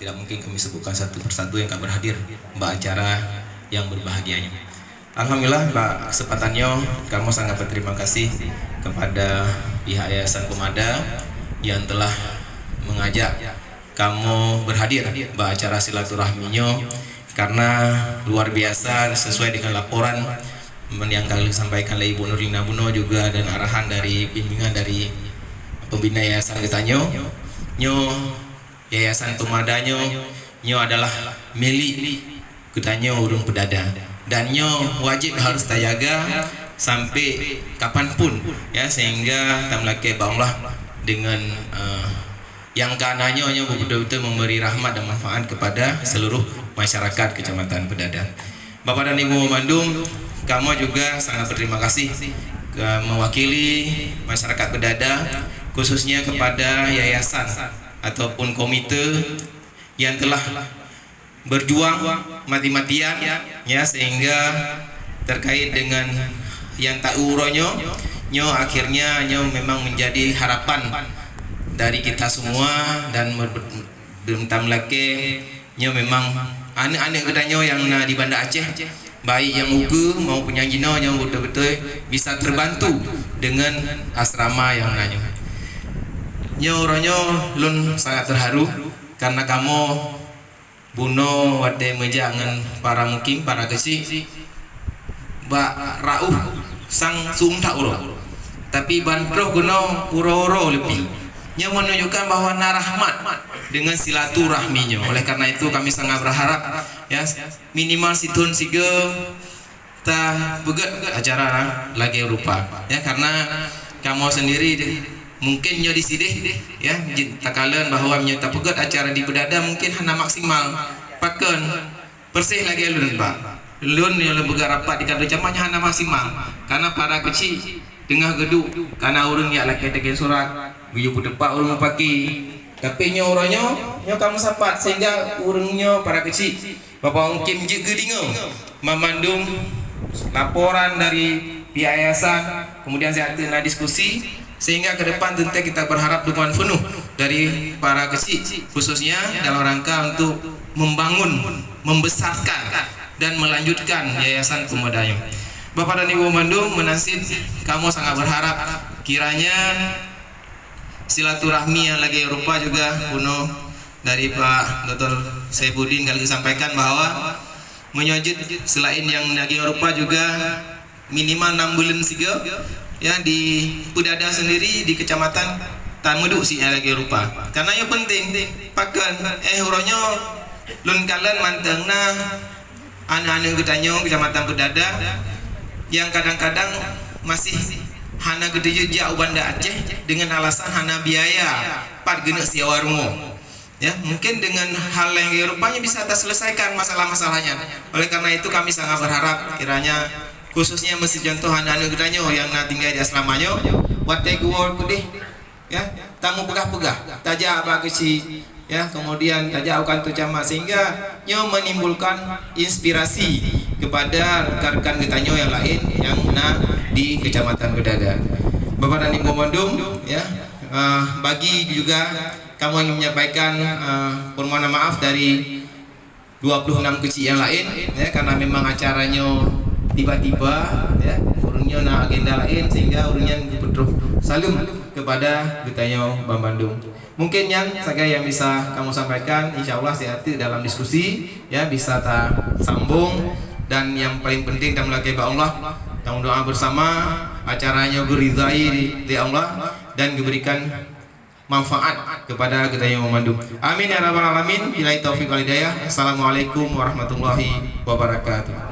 tidak mungkin kami sebutkan satu persatu yang akan berhadir mbak acara yang berbahagianya. Alhamdulillah mbak kesempatannya, kamu sangat berterima kasih kepada pihak Yayasan Pemada yang telah mengajak kamu berhadir mbak acara silaturahminya, karena luar biasa sesuai dengan laporan yang kali sampaikan oleh Ibu Nurlina Buno juga dan arahan dari bimbingan dari pembina Yayasan Getanyo. Yayasan Pemadanya adalah milik Getanyo Urung Pedada, dan wajib harus terjaga sampai kapanpun ya, sehingga tamlake Allah dengan yang kanannya betul-betul memberi rahmat dan manfaat kepada seluruh masyarakat Kecamatan Pedada. Bapak dan Ibu Bandung, kamu juga sangat berterima kasih mewakili masyarakat Pedada, khususnya kepada yayasan ataupun komite yang telah berjuang mati-matian ya, sehingga terkait dengan yang tak uronyo akhirnya memang menjadi harapan dari kita semua, dan bentam lagi memang anak-anak Getanyo yang di Banda Aceh, baik yang uga maupun yang jino yang betul-betul bisa terbantu dengan asrama yang nanyo. Nyoronyo lun sangat terharu karena kamu buno wade mejangan para mukim para kesi ba rauh sang sung tak uro, tapi bantroh guno uro lebih yang menunjukkan bahwa narahmat dengan silaturahminya. Oleh karena itu kami sangat berharap ya, minimal situn siga ta beget acara lagi rupa ya, karena kamu sendiri mungkin nyo di sini ya takalan bahwa nyo tak pegat acara di Pedada mungkin hanya maksimal paken bersih lagi lun pak lun yang lebih rapat di kantor camatnya hanya maksimal, karena para kecil tengah geduk karena orang yang lagi tekan surat biu pudepak orang pagi, tapi nyo orangnya kamu sapat sehingga orangnya para kecil bapak mungkin juga dingo memandung laporan dari pihak yayasan, kemudian saya ada diskusi, sehingga ke depan tentu kita berharap dukungan penuh dari para kecil, khususnya dalam rangka untuk membangun, membesarkan dan melanjutkan Yayasan Pemadanya. Bapak dan Ibu Bandung, menansid kamu sangat berharap kiranya silaturahmi yang lagi Eropa juga kuno dari Pak Dr. Saifuddin kali disampaikan bahwa menyojut selain yang lagi Eropa juga minimal 6 bulan siga ya di Pedada sendiri di Kecamatan Tamedu si lagi rupa, karena yang penting pakan uronyo lun kalian mantengna anak-anak Getanyo Kecamatan Pedada yang kadang-kadang masih hana gede jauh Banda Aceh dengan alasan hana biaya pat genek siawarmo ya, mungkin dengan hal yang rupanya bisa terselesaikan masalah-masalahnya. Oleh karena itu kami sangat berharap kiranya khususnya masih contoh anak-anak Getanyo yang tinggal di asramanya wate guor kudih ya, tamu pegah-pegah tajak apa kecil ya, kemudian tajak akan tu camat, sehingga menimbulkan inspirasi kepada rekan-rekan Getanyo yang lain yang di Kecamatan Pedada. Bapak dan Ibu Bandung ya, bagi juga kamu ingin menyampaikan permohonan maaf dari 26 kecil yang lain ya, karena memang acaranya tiba-tiba ya, urungnya agenda lain sehingga urungnya berterus salam kepada Getanyo Bandung. Mungkin yang bisa kamu sampaikan, insya Allah sehati dalam diskusi ya bisa tak sambung, dan yang paling penting kita melakukan Allah, kita doa bersama acaranya beridai di Allah dan diberikan manfaat kepada Getanyo Bandung. Amin ya rabbal alamin. Billahi taufiq wal hidayah. Assalamualaikum warahmatullahi wabarakatuh.